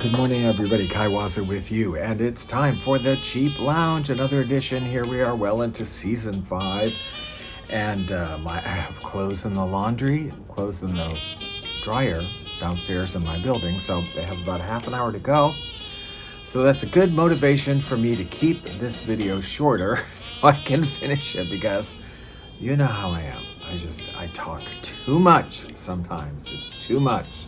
Good morning, everybody. Kaiwaza with you, and it's time for the Cheap Lounge, another edition. Here we are, well into season 5, and I have clothes in the laundry, clothes in the dryer downstairs in my building, so they have about half an hour to go. So that's a good motivation for me to keep this video shorter so I can finish it, because you know how I am. I talk too much sometimes. It's too much.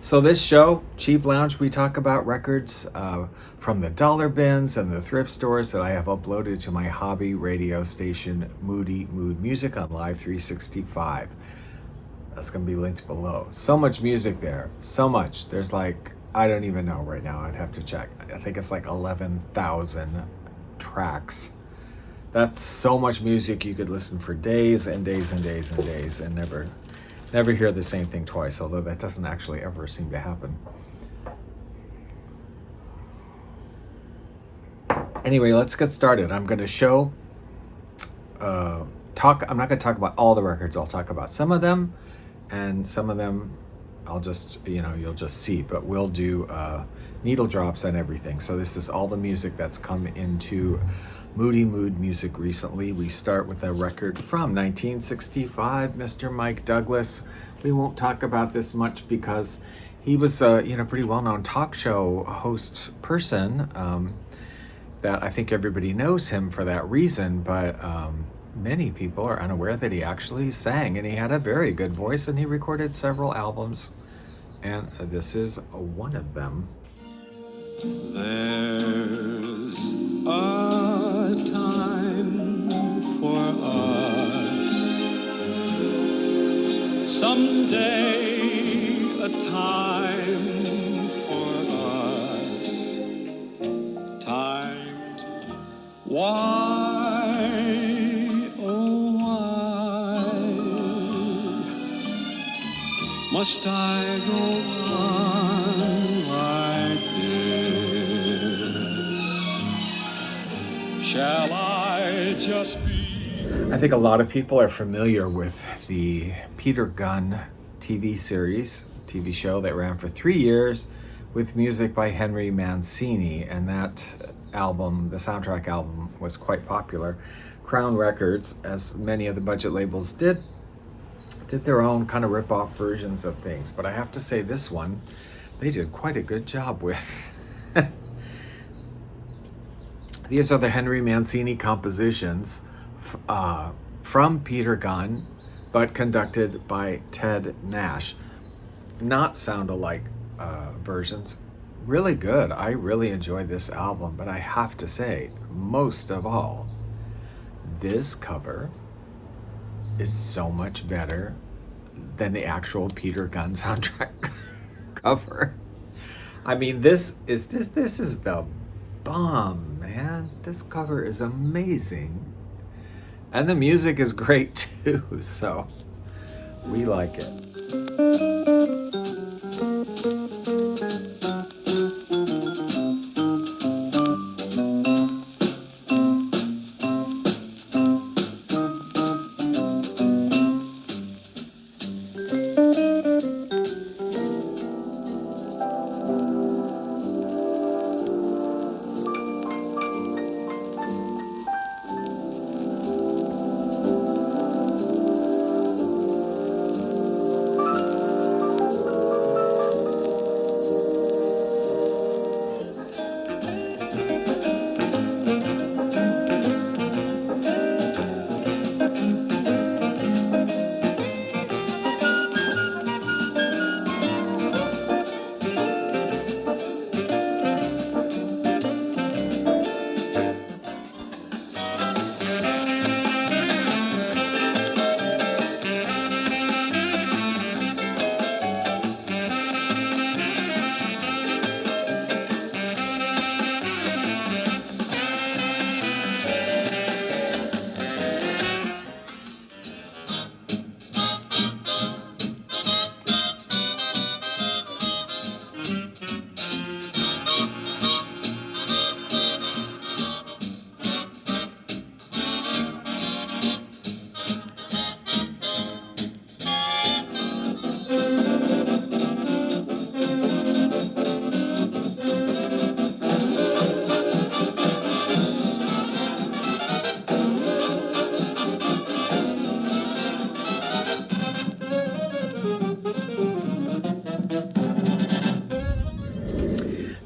So this show, Cheap Lounge, we talk about records from the dollar bins and the thrift stores that I have uploaded to my hobby radio station, Moody Mood Music on Live 365. That's going to be linked below. So much music there. So much. There's like, I don't even know right now. I'd have to check. I think it's like 11,000 tracks. That's so much music. You could listen for days and days and days and days and never hear the same thing twice, although that doesn't actually ever seem to happen. Anyway, let's get started. I'm going to show, I'm not going to talk about all the records. I'll talk about some of them, and some of them I'll just, you'll just see, but we'll do needle drops and everything. So this is all the music that's come into Moody Mood Music recently. We start with a record from 1965, Mr. Mike Douglas. We won't talk about this much because he was a pretty well-known talk show host person that I think everybody knows him for that reason, but many people are unaware that he actually sang, and he had a very good voice, and he recorded several albums, and this is one of them. There's a time for us, someday a time for us, time to why, oh why must I go on like this? Shall I just be? I think a lot of people are familiar with the Peter Gunn TV show that ran for 3 years with music by Henry Mancini, and that album, the soundtrack album, was quite popular. Crown Records, as many of the budget labels did their own kind of rip-off versions of things, but I have to say this one, they did quite a good job with. These are the Henry Mancini compositions from Peter Gunn, but conducted by Ted Nash. Not sound-alike versions. Really good. I really enjoyed this album, but I have to say, most of all, this cover is so much better than the actual Peter Gunn soundtrack cover. I mean, this is the bomb, man. This cover is amazing. And the music is great too, so we like it.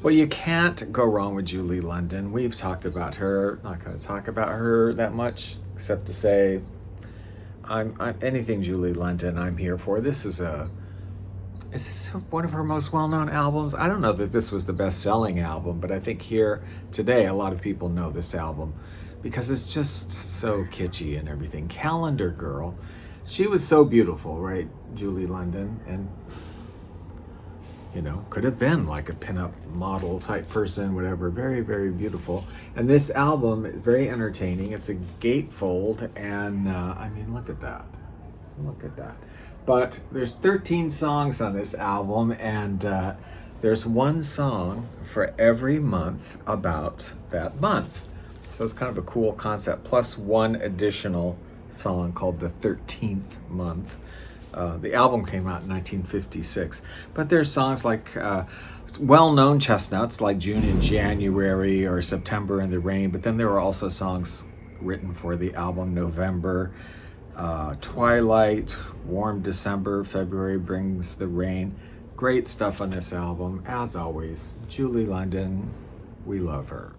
Well, you can't go wrong with Julie London. We've talked about her. Not going to talk about her that much, except to say, I'm anything Julie London I'm here for. Is this one of her most well-known albums? I don't know that this was the best-selling album, but I think here today a lot of people know this album because it's just so kitschy and everything. Calendar Girl. She was so beautiful, right? Julie London, and could have been like a pinup model type person, whatever. Very, very beautiful. And this album is very entertaining. It's a gatefold, and look at that. Look at that. But there's 13 songs on this album, and there's one song for every month about that month. So it's kind of a cool concept, plus one additional song called The 13th Month. The album came out in 1956, but there's songs like well-known chestnuts like June in January or September in the Rain, but then there were also songs written for the album November, Twilight, Warm December, February Brings the Rain. Great stuff on this album, as always. Julie London, we love her.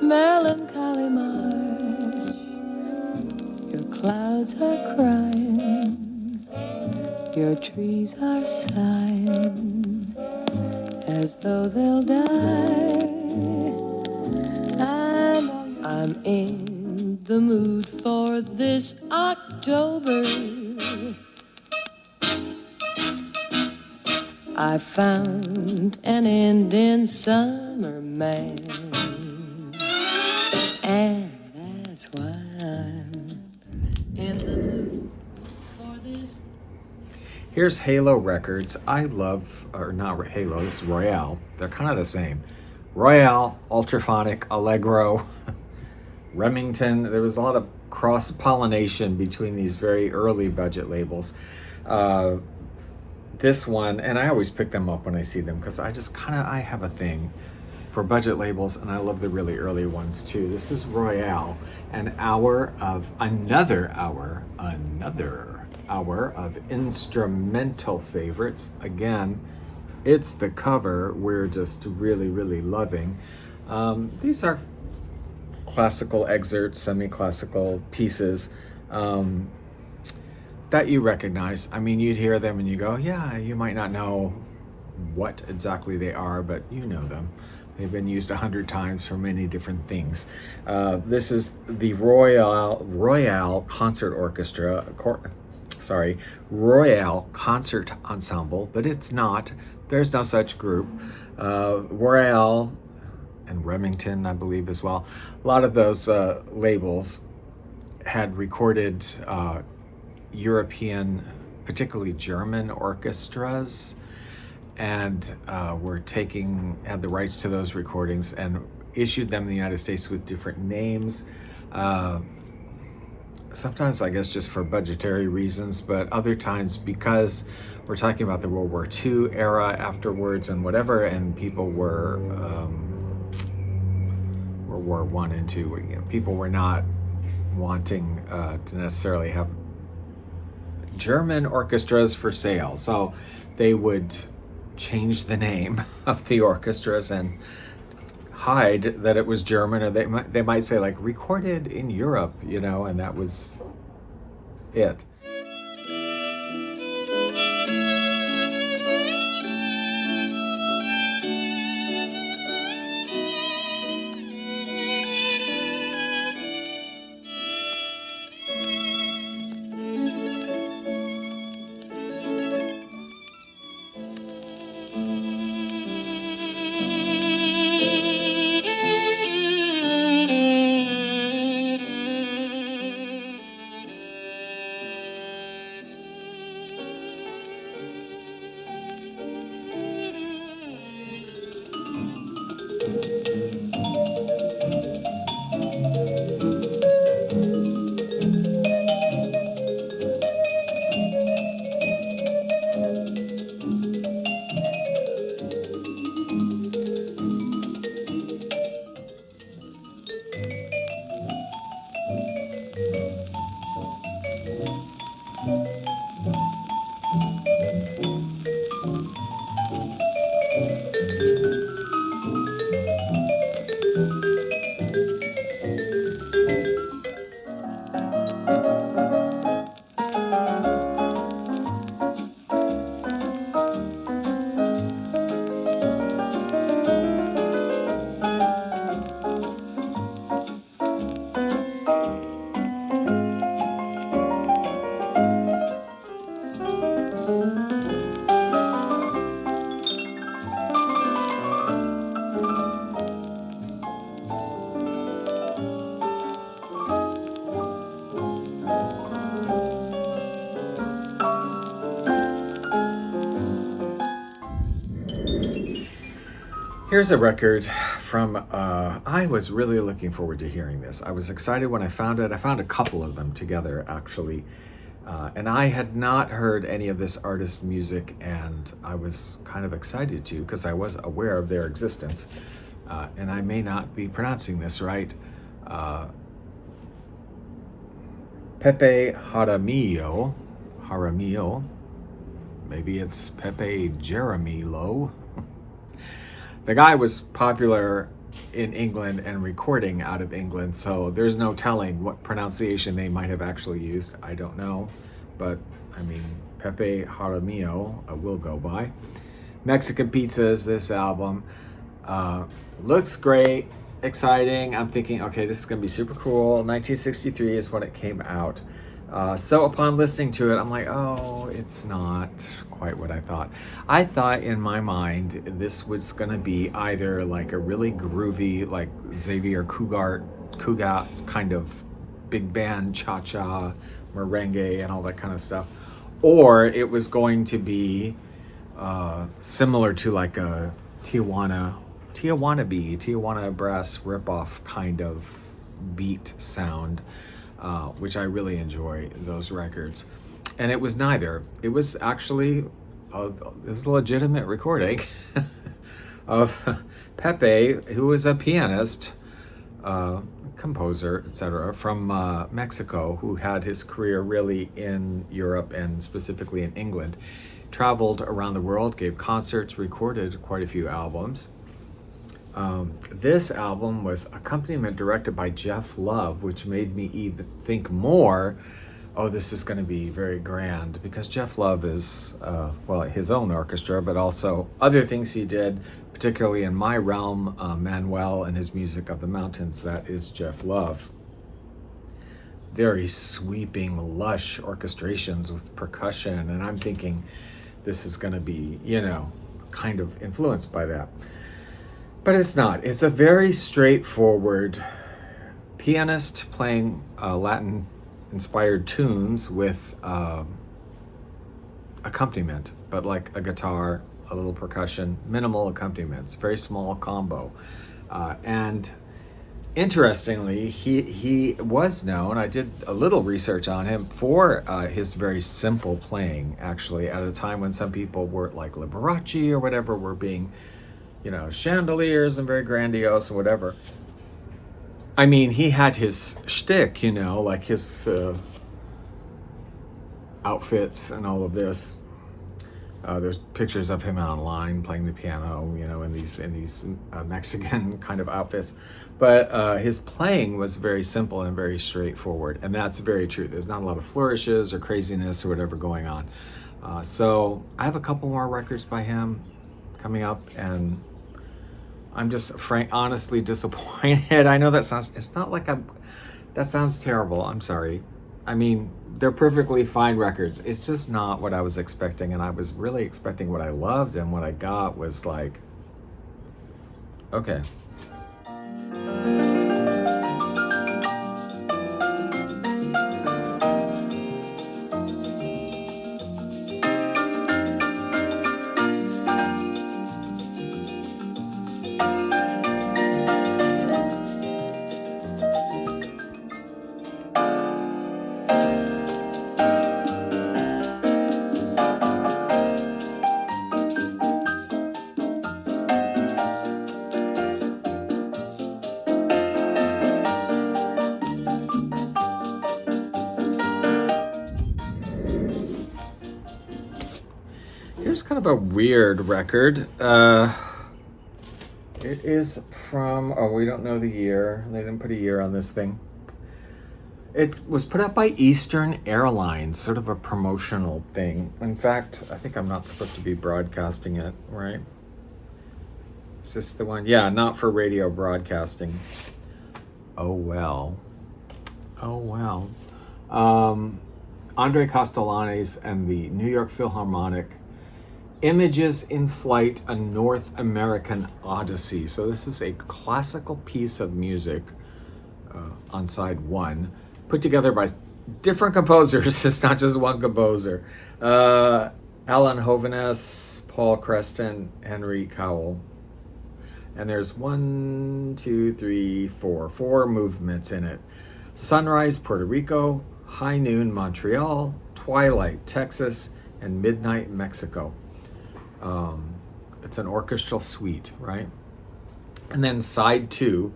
Melancholy March, your clouds are crying, your trees are sighing, as though they'll die. And I'm in the mood for this October. I found an Indian summer man, and that's why I'm in the mood for this. Here's Halo Records. I love, or not Halo, this is Royale. They're kind of the same. Royale, Ultraphonic, Allegro, Remington. There was a lot of cross-pollination between these very early budget labels. This one, and I always pick them up when I see them because I have a thing for budget labels, and I love the really early ones too. This is Royale, another hour of instrumental favorites. Again, it's the cover we're just really, really loving. These are classical excerpts, semi-classical pieces that you recognize. You'd hear them and you go, yeah, you might not know what exactly they are, but you know them. They've been used 100 times for many different things. This is the Royale Concert Orchestra, Royale Concert Ensemble, but it's not. There's no such group. Royale and Remington, I believe, as well. A lot of those labels had recorded European, particularly German orchestras, and had the rights to those recordings and issued them in the United States with different names. Sometimes, I guess, just for budgetary reasons, but other times because we're talking about the World War II era afterwards and whatever, and people were World War I and II. People were not wanting to necessarily have German orchestras for sale, so they would change the name of the orchestras and hide that it was German, or they might say like recorded in Europe, and that was it. Here's a record from, I was really looking forward to hearing this. I was excited when I found it. I found a couple of them together, actually. And I had not heard any of this artist's music, and I was kind of excited to because I was aware of their existence. And I may not be pronouncing this right. Pepe Jaramillo. Maybe it's Pepe Jaramillo. The guy was popular in England and recording out of England, so there's no telling what pronunciation they might have actually used. I don't know, but I mean, Pepe Jaramillo will go by. Mexican Pizza is this album. Looks great, exciting. I'm thinking, okay, this is gonna be super cool. 1963 is when it came out. So upon listening to it, I'm like, oh, it's not quite what I thought. I thought in my mind this was gonna be either like a really groovy, like Xavier Cugat kind of big band cha-cha, merengue, and all that kind of stuff, or it was going to be similar to like a Tijuana Brass ripoff kind of beat sound. Which I really enjoy those records. And it was neither. It was actually it was a legitimate recording of Pepe, who was a pianist, composer, etc., from Mexico, who had his career really in Europe and specifically in England. Traveled around the world, gave concerts, recorded quite a few albums. This album was accompaniment directed by Jeff Love, which made me even think more, oh, this is going to be very grand, because Jeff Love is, well, his own orchestra, but also other things he did, particularly in my realm, Manuel and his Music of the Mountains. That is Jeff Love. Very sweeping, lush orchestrations with percussion, and I'm thinking this is going to be, kind of influenced by that. But it's not. It's a very straightforward pianist playing Latin-inspired tunes with accompaniment, but like a guitar, a little percussion, minimal accompaniments, very small combo. And interestingly, he was known, I did a little research on him, for his very simple playing, actually, at a time when some people were like Liberace or whatever were being, chandeliers and very grandiose and whatever. I mean, he had his shtick, like his outfits and all of this. There's pictures of him online playing the piano, in these Mexican kind of outfits. But his playing was very simple and very straightforward, and that's very true. There's not a lot of flourishes or craziness or whatever going on. So I have a couple more records by him coming up, and I'm just honestly disappointed. I know that sounds terrible. I'm sorry. I mean, they're perfectly fine records. It's just not what I was expecting, and I was really expecting what I loved, and what I got was like, okay. Here's kind of a weird record. It is from, we don't know the year. They didn't put a year on this thing. It was put out by Eastern Airlines, sort of a promotional thing. In fact, I think I'm not supposed to be broadcasting it, right? Is this the one? Yeah, not for radio broadcasting. Oh, well. Andre Kostelanetz and the New York Philharmonic, Images in Flight, a North American Odyssey. So this is a classical piece of music on side one, put together by different composers. It's not just one composer. Alan Hovhaness, Paul Creston, Henry Cowell. And there's 4 movements in it. Sunrise, Puerto Rico, High Noon, Montreal, Twilight, Texas, and Midnight, Mexico. It's an orchestral suite, right? And then side 2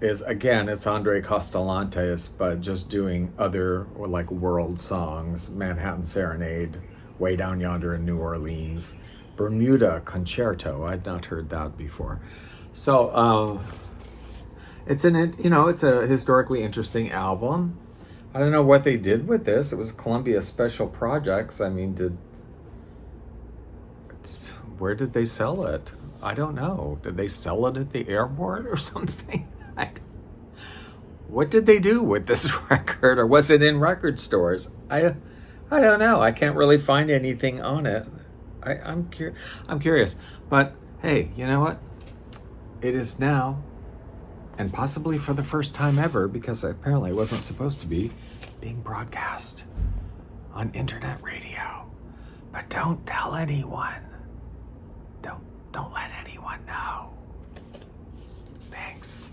is, again, it's Andre Kostelanetz, but just doing other, like, world songs. Manhattan Serenade, Way Down Yonder in New Orleans, Bermuda Concerto. I'd not heard that before. So it's it's a historically interesting album. I don't know what they did with this. It was Columbia Special Projects. I mean, where did they sell it? I don't know. Did they sell it at the airport or something? What did they do with this record, or was it in record stores? I don't know. I can't really find anything on it. I'm curious. But hey, you know what? It is now, and possibly for the first time ever, because apparently it wasn't supposed to be, being broadcast on internet radio. But don't tell anyone. Don't let anyone know. Thanks.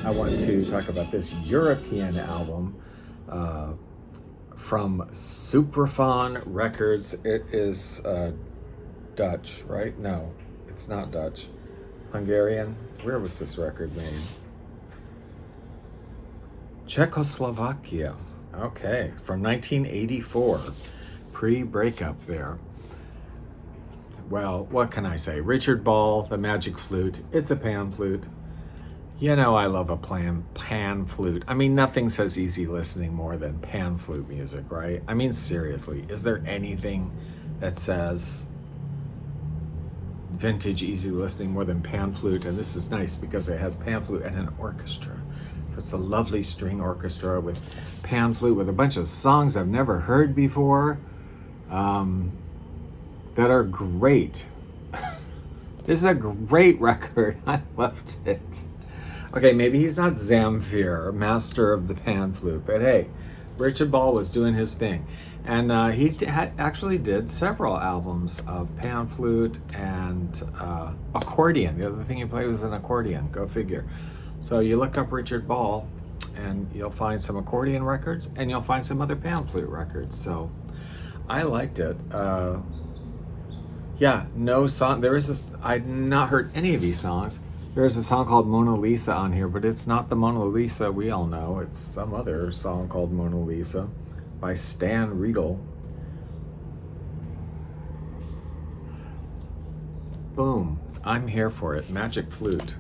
I want to talk about this European album from Supraphon Records. It is Dutch, right? No, it's not Dutch. Hungarian. Where was this record made? Czechoslovakia. Okay, from 1984. Pre-breakup there. Well, what can I say? Richard Ball, the Magic Flute. It's a pan flute. You know I love a pan flute. I mean, nothing says easy listening more than pan flute music, right? I mean, seriously, is there anything that says vintage easy listening more than pan flute? And this is nice because it has pan flute and an orchestra. So it's a lovely string orchestra with pan flute with a bunch of songs I've never heard before that are great. This is a great record. I loved it. Okay, maybe he's not Zamfir, master of the pan flute, but hey, Richard Ball was doing his thing. And he actually did several albums of pan flute and accordion. The other thing he played was an accordion, go figure. So you look up Richard Ball and you'll find some accordion records and you'll find some other pan flute records. So I liked it. Yeah, no song, there is this, I'd not heard any of these songs. There's a song called Mona Lisa on here, but it's not the Mona Lisa we all know. It's some other song called Mona Lisa by Stan Riegel. Boom. I'm here for it. Magic Flute.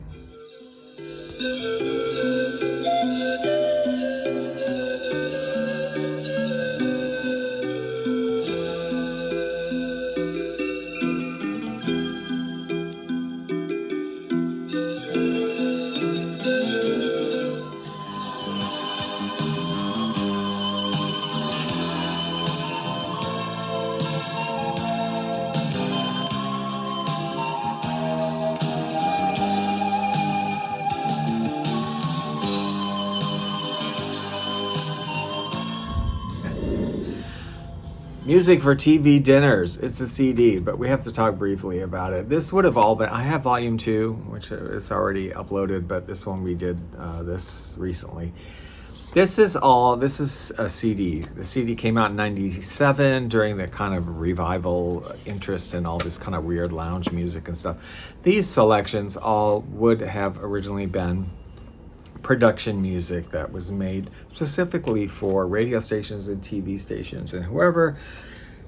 Music for TV Dinners. It's a CD, but we have to talk briefly about it. This would have all been, I have volume 2, which is already uploaded, but this one we did this recently. This is a CD. The CD came out in 97 during the kind of revival interest in all this kind of weird lounge music and stuff. These selections all would have originally been production music that was made specifically for radio stations and TV stations and whoever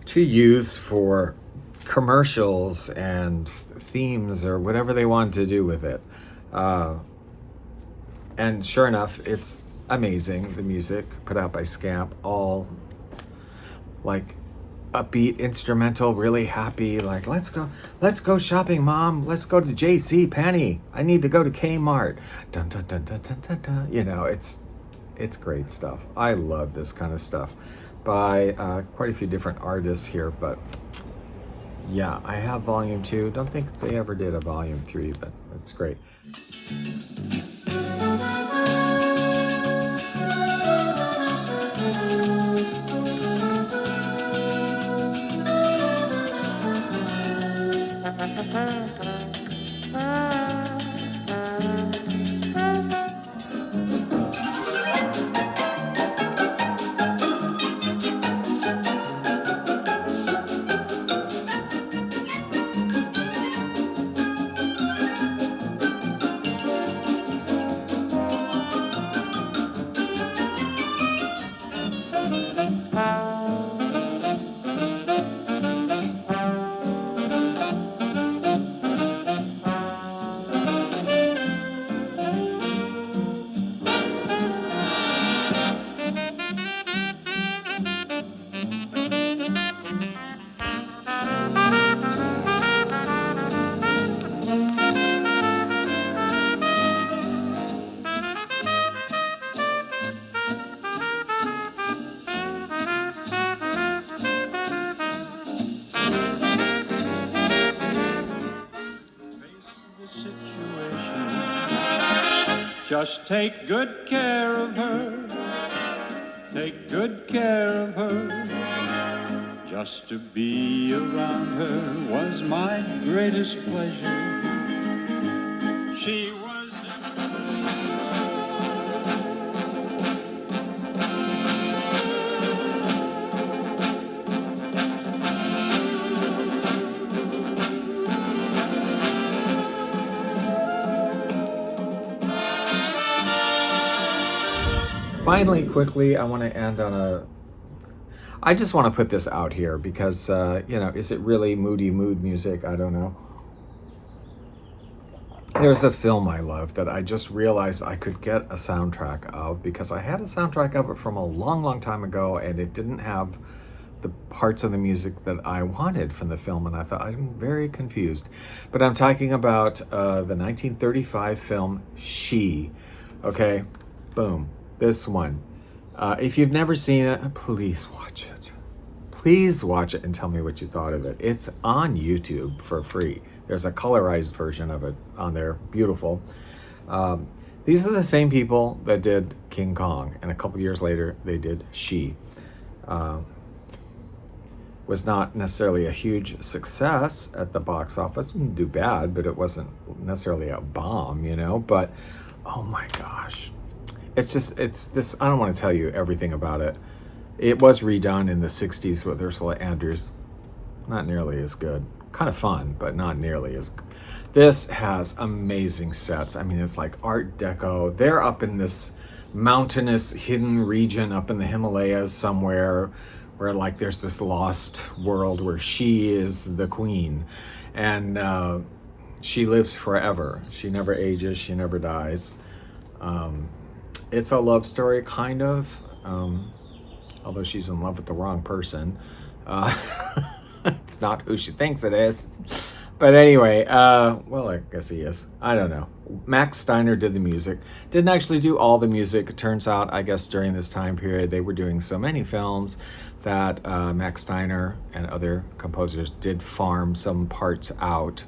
to use for commercials and themes or whatever they wanted to do with it. And sure enough, it's amazing. The music put out by Scamp, all like upbeat instrumental, really happy, like let's go shopping, mom, let's go to JC Penney, I need to go to Kmart, dun dun dun dun dun dun dun. You know, it's great stuff. I love this kind of stuff by quite a few different artists here, but yeah, I have volume 2. Don't think they ever did a volume 3, but it's great. Just take good care of her, take good care of her. Just to be around her was my greatest pleasure. She was... Finally, quickly, I want to end on a... I just want to put this out here because, you know, is it really moody mood music? I don't know. There's a film I love that I just realized I could get a soundtrack of because I had a soundtrack of it from a long, long time ago and it didn't have the parts of the music that I wanted from the film, and I thought I'm very confused. But I'm talking about the 1935 film She. Okay, boom. This one. If you've never seen it, please watch it. Please watch it and tell me what you thought of it. It's on YouTube for free. There's a colorized version of it on there. Beautiful. These are the same people that did King Kong, and a couple years later they did She. Was not necessarily a huge success at the box office. Didn't do bad, but it wasn't necessarily a bomb, you know. But oh my gosh. It's this, I don't want to tell you everything about it. It was redone in the 60s with Ursula Andrews. Not nearly as good. Kind of fun, but not nearly as good. This has amazing sets. I mean, it's like Art Deco. They're up in this mountainous hidden region up in the Himalayas somewhere where like there's this lost world where she is the queen. And she lives forever. She never ages, she never dies. It's a love story, kind of, although she's in love with the wrong person. It's not who she thinks it is. But anyway, well, I guess he is. I don't know. Max Steiner did the music. Didn't actually do all the music. It turns out, I guess, during this time period, they were doing so many films that Max Steiner and other composers did farm some parts out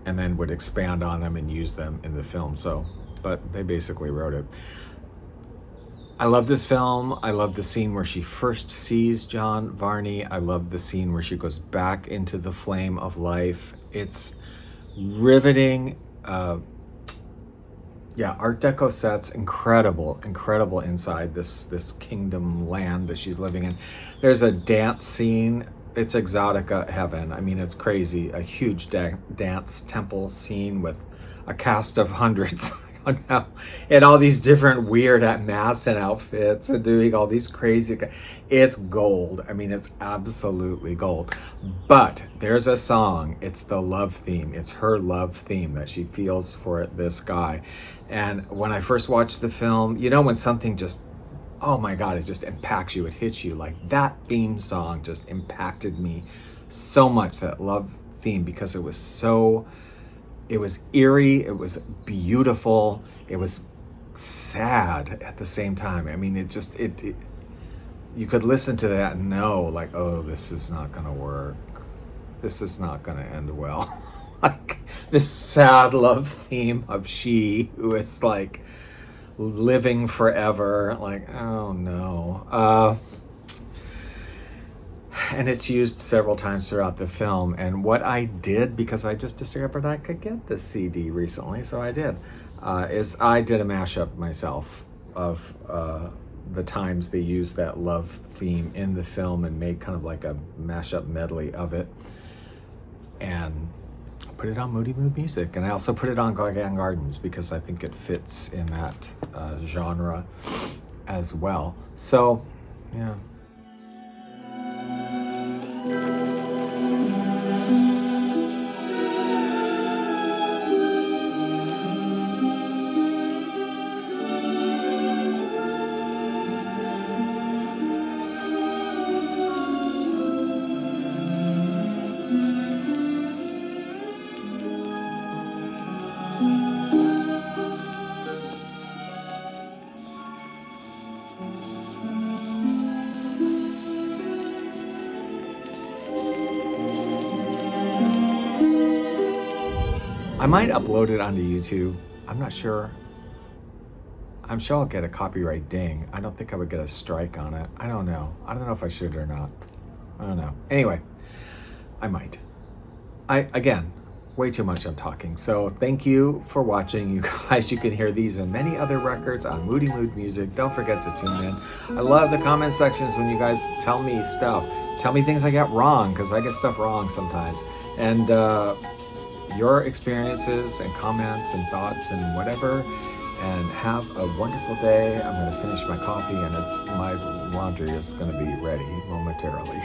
and then would expand on them and use them in the film. So, but they basically wrote it. I love this film. I love the scene where she first sees John Varney. I love the scene where she goes back into the flame of life. It's riveting. Yeah, Art Deco sets, incredible inside this kingdom land that she's living in. There's a dance scene. It's exotica heaven. I mean, it's crazy. A huge dance temple scene with a cast of hundreds. And all these different weird masks and outfits and doing all these crazy... It's gold. I mean, it's absolutely gold. But there's a song. It's the love theme. It's her love theme that she feels for this guy. And when I first watched the film, you know when something just oh my God, it just impacts you. It hits you. Like that theme song just impacted me so much, that love theme, because it was eerie, it was beautiful, it was sad at the same time. I mean, it you could listen to that and know, like, oh, this is not gonna work. This is not gonna end well. Like this sad love theme of she who is like living forever. Like, oh no. And it's used several times throughout the film. And what I did, because I just discovered I could get the CD recently, so I did, is I did a mashup myself of the times they used that love theme in the film, and made kind of like a mashup medley of it, and put it on Moody Mood Music. And I also put it on Gargan Gardens because I think it fits in that genre as well. So, yeah. I might upload it onto YouTube. I'm not sure. I'm sure I'll get a copyright ding. I don't think I would get a strike on it. I don't know. I don't know if I should or not. I don't know. Anyway, I might. Again, way too much I'm talking. So thank you for watching, you guys. You can hear these and many other records on Moody Mood Music. Don't forget to tune in. I love the comment sections when you guys tell me stuff. Tell me things I got wrong, because I get stuff wrong sometimes. And your experiences and comments and thoughts and whatever. And have a wonderful day. I'm going to finish my coffee, and my laundry is going to be ready momentarily.